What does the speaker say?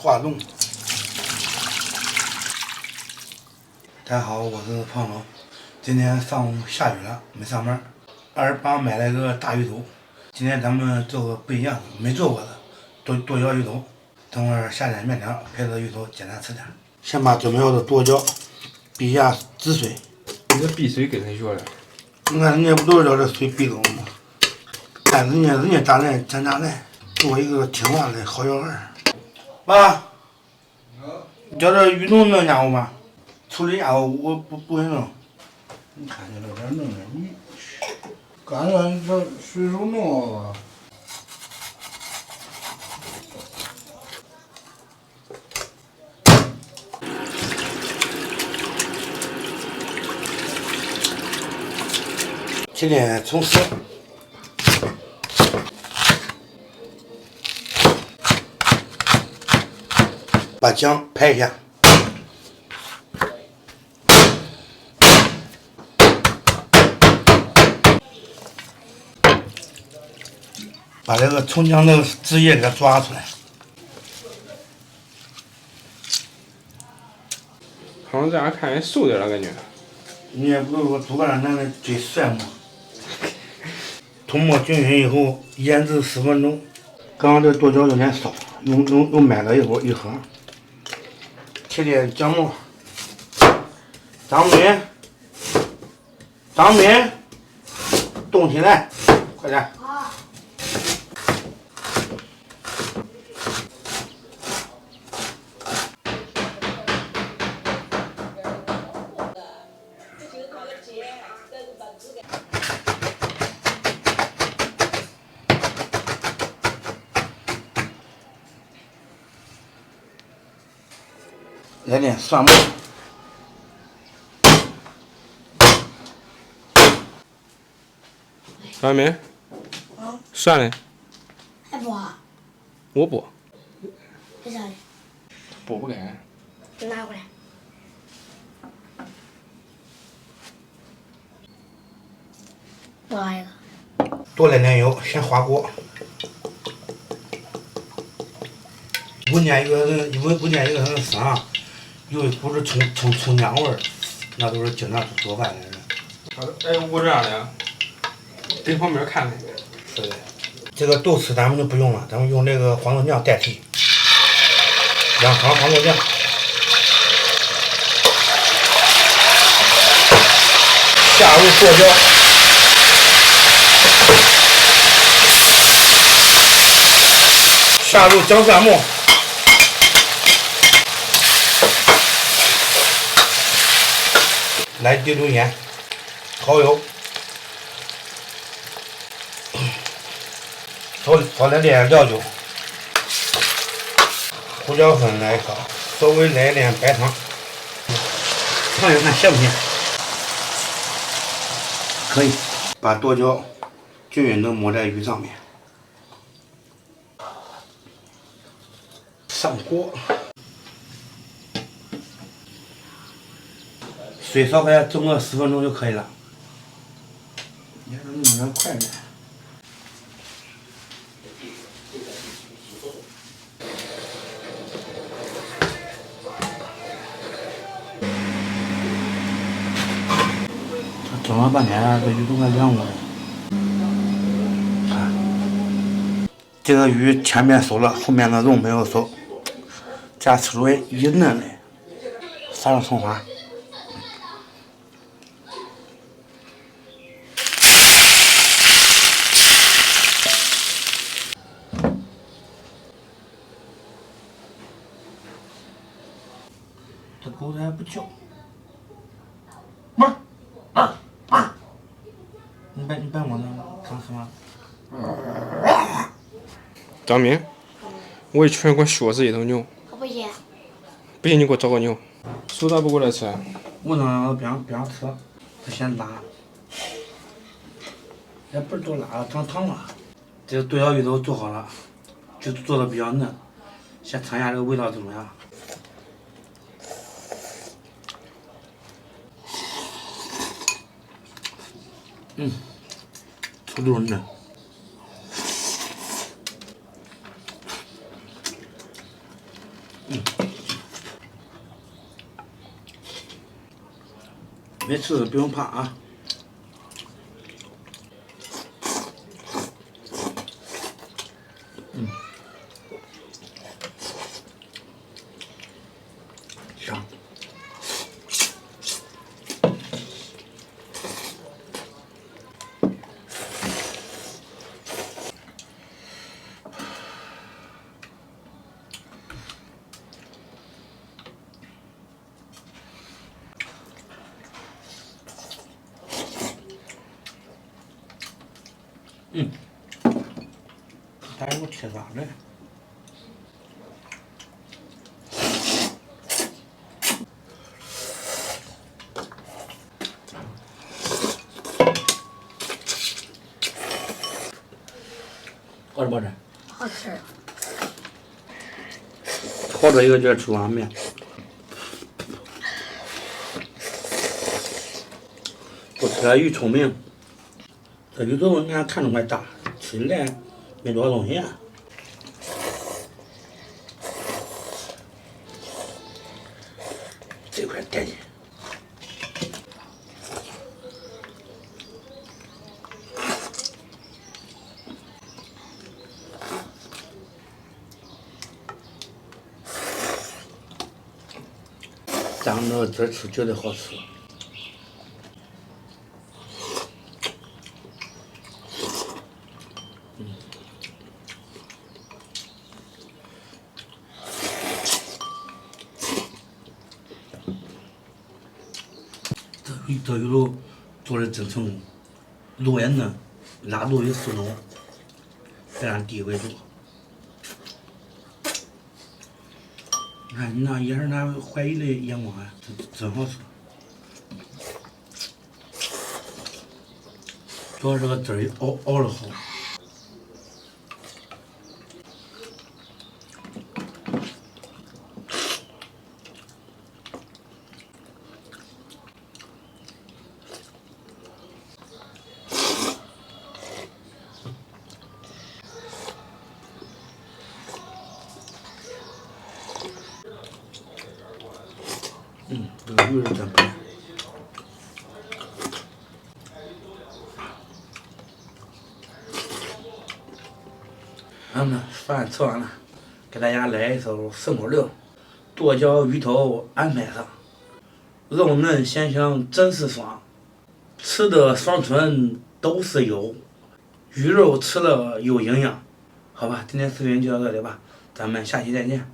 化冻。大家好，我是胖龙。今天上午下雨了，没上班。28买了个大鱼头，今天咱们做个不一样的，没做过的剁椒鱼头。等会儿下点面条，配着鱼头简单吃点。先把准备好的剁椒避一下汁水。你这避水给谁学的？你看人家不都是这水避走吗？看人家咋来，咱咋来，做一个听话的好小孩。爸，你叫这鱼头弄家伙吧，处理家伙我不会弄。你看见了点弄的，你干了你这随手弄吧。切点葱丝，把姜拍一下，把这个葱姜的汁液给它抓出来。好像这样看人瘦点了感觉。你也不是说猪肝男的最帅吗？涂抹均匀以后，腌制10分钟。刚刚这剁椒有点少，又买了一盒。切点姜末，张敏，动起来，快点！来点蒜末，张明，蒜呢？还不好，我剥，为啥呢？剥不开。拿过来。我来一个。多来点油，先滑锅。闻见一个很香啊，有一股子葱姜味儿，那都是经常做饭的人。哎，我这样的，在旁边看看。是的。这个豆豉咱们就不用了，咱们用这个黄豆酱代替。2勺黄豆酱。下入剁椒。下入姜蒜末。来滴溜盐，蚝油，少来点料酒，胡椒粉来一勺，稍微来一点白糖，尝一看咸不咸？可以，把剁椒均匀的抹在鱼上面，上锅。水烧开蒸个10分钟就可以了。你还能弄点快点。这蒸了半天，这鱼都快凉了。看，这个鱼前面熟了，后面的肉没有熟，这样吃出来一嫩来。撒上葱花。这狗子还不叫，你别摸它，想吃吗？张明，我一群给我削死一头牛。我不行。不行，你给我找个牛。手咋不过来吃？我让别让吃，他嫌辣。也不是多辣了，长糖了。这个剁椒鱼头做好了，就做的比较嫩。先尝一下这个味道怎么样？土豆嫩。没吃的不用怕啊。香。还有个铁渣嘞。好吃不吃？好吃。好吃一个就是吃碗面。不吃了鱼聪明，这鱼头你看看着块大，吃起来没多少东西啊。这块带劲。蘸那个汁吃绝对好吃。这鱼肉做的真成功，肉也嫩，辣度也适中，再按低温煮。你看你那一下那怀疑的眼光啊，真好吃。主要这个汁儿熬的好。这个鱼是真棒。俺们饭吃完了，给大家来一首顺口溜：剁椒鱼头安排上，肉嫩鲜香真是爽，吃的双唇都是油，鱼肉吃了有营养。好吧，今天视频就到这里吧，咱们下期再见。